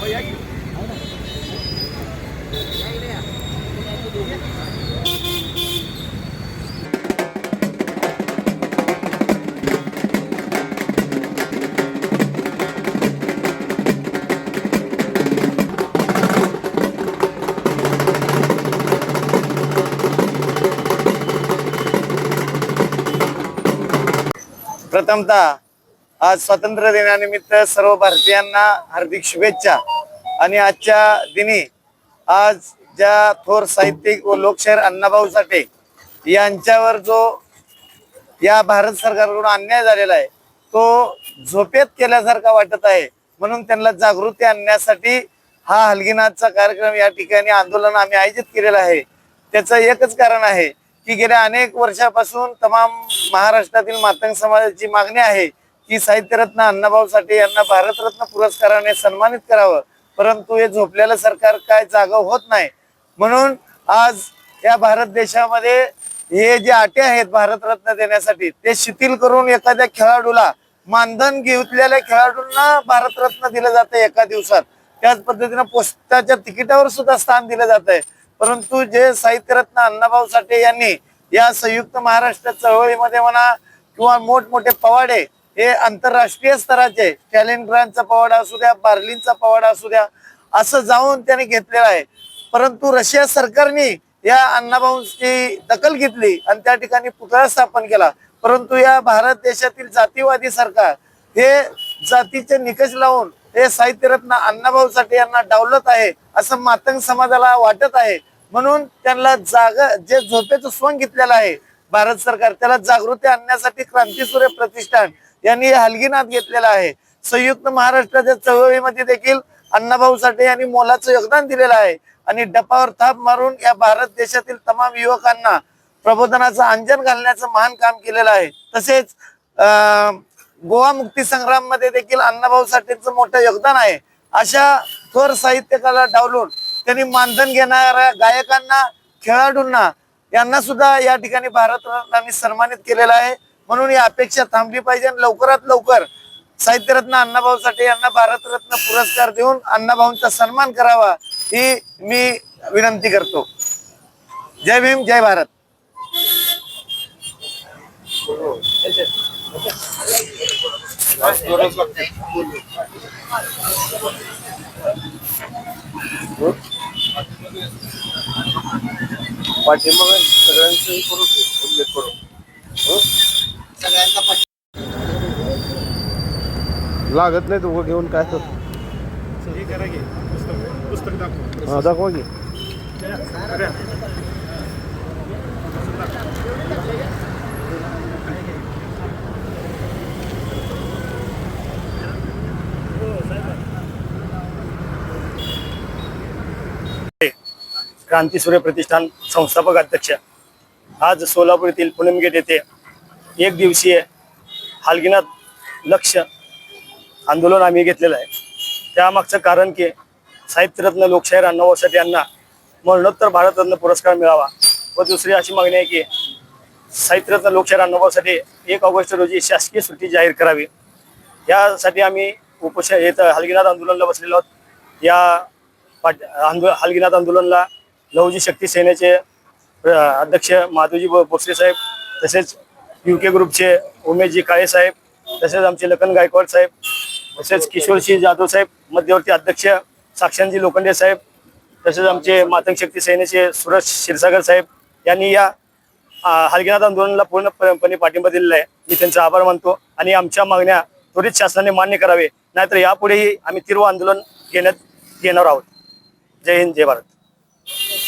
प्रथमतः आज स्वातंत्र्य दिनानिमित्त सर्व भारतीयांना हार्दिक शुभेच्छा। आणि आजच्या दिनी आज ज्या थोर साहित्यिक व लोकशाहीर अण्णाभाऊ साठे यांच्यावर जो या भारत सरकारकडून अन्याय झालेला आहे तो झोपेत केल्यासारखा वाटत आहे, म्हणून त्यांना जागृती आणण्यासाठी हा हलगीनाथचा कार्यक्रम या ठिकाणी आंदोलन आम्ही आयोजित केलेला आहे। त्याचं एकच कारण आहे की गेल्या अनेक वर्षापासून तमाम महाराष्ट्रातील मातंग समाजाची मागणी आहे की साहित्यरत्न अण्णाभाऊ साठे यांना भारतरत्न पुरस्काराने सन्मानित करावं, परंतु हे झोपलेलं सरकार काय जागा होत नाही। म्हणून आज या भारत देशामध्ये हे जे अटी आहेत भारतरत्न देण्यासाठी ते शिथिल करून एखाद्या खेळाडूला मानधन घेतलेल्या खेळाडूंना भारतरत्न दिलं जातं एका दिवसात। त्याच पद्धतीने पोस्टाच्या तिकिटावर सुद्धा स्थान दिलं जात आहे। परंतु जे साहित्यरत्न अण्णाभाऊ साठे यांनी या संयुक्त महाराष्ट्र चळवळीमध्ये म्हणा किंवा मोठमोठे पवाडे हे आंतरराष्ट्रीय स्तराचे टॅलेंट ग्रँडचा पवाडा असू द्या, बार्लिनचा पवाडा असू द्या, असं जाऊन त्यांनी घेतलेला आहे। परंतु रशिया सरकारने या अण्णाभाऊंची दखल घेतली आणि त्या ठिकाणी पुतळा स्थापन केला। परंतु या भारत देशातील जातीवादी सरकार हे जातीचे निकष लावून हे साहित्यरत्न अण्णाभाऊ साठे यांना डावलत आहे असं मातंग समाजाला वाटत आहे। म्हणून त्यांना जे झोपेचं सोंग घेतलेलं आहे भारत सरकार त्याला जागृती आणण्यासाठी क्रांतीसूर्य प्रतिष्ठान यांनी हलगीनाथ घेतलेला आहे। संयुक्त महाराष्ट्राच्या चळवळीमध्ये देखील अण्णाभाऊ साठे यांनी मोलाचं योगदान दिलेलं आहे आणि डपावर थाप मारून या भारत देशातील तमाम युवकांना प्रबोधनाचं अंजन घालण्याचं महान काम केलेलं आहे। तसेच गोवा मुक्ती संग्राम मध्ये देखील अण्णाभाऊ साठेंचं मोठं योगदान आहे। अशा थोर साहित्यकाला डावलून त्यांनी मानधन घेणाऱ्या गायकांना, खेळाडूंना यांना सुद्धा या ठिकाणी भारतरत्नांनी सन्मानित केलेलं आहे। म्हणून ही अपेक्षा थांबली पाहिजे आणि लवकरात लवकर साहित्यरत्न अण्णाभाऊ साठे यांना भारतरत्न पुरस्कार देऊन अण्णाभाऊंचा सन्मान करावा ही मी विनंती करतो। जय भीम, जय भारत। पाठीमागे सगळ्यांचं करू उल्लेख करू सगळ्यांचा लागत नाही तो घेऊन काय तर पुस्तक दाखव दाखवा की क्रांतीसूर्य प्रतिष्ठान संस्थापक अध्यक्ष आज सोलापूर येथील पूनम गेट येथे एक दिवसीय हलगीनाथ लक्ष्य आंदोलन आम्ही घेतलेलं आहे। त्यामागचं कारण की साहित्यरत्न लोकशाहीर अण्णाभाऊ साठे यांना मरणोत्तर भारतरत्न पुरस्कार मिळावा व दुसरी अशी मागणी आहे की साहित्यरत्न लोकशाहीर अण्णाभाऊ साठे 1 ऑगस्ट रोजी शासकीय सुट्टी जाहीर करावी। यासाठी आम्ही हलगीनाथ आंदोलनाला बसलेलो आहोत। या हलगीनाथ आंदोलनाला लहुजी शक्ती सेनेचे अध्यक्ष माधवजी भोसले साहेब, तसेच UK ग्रुपचे उमेशजी काळे साहेब, तसेच आमचे लखन गायकवाड साहेब, तसेच किशोरसिंह जाधव साहेब, मध्यवर्ती अध्यक्ष साक्षांजी लोखंडे साहेब, तसेच आमचे मातंग शक्ती सेनेचे सुरज क्षीरसागर साहेब यांनी या हलगीनाथ आंदोलनाला पूर्णपणे पाठिंबा दिलेला आहे। मी त्यांचा आभार मानतो आणि आमच्या मागण्या त्वरित शासनाने मान्य करावे, नाहीतर यापुढेही आम्ही तीव्र आंदोलन घेणार आहोत। जय हिंद, जय भारत।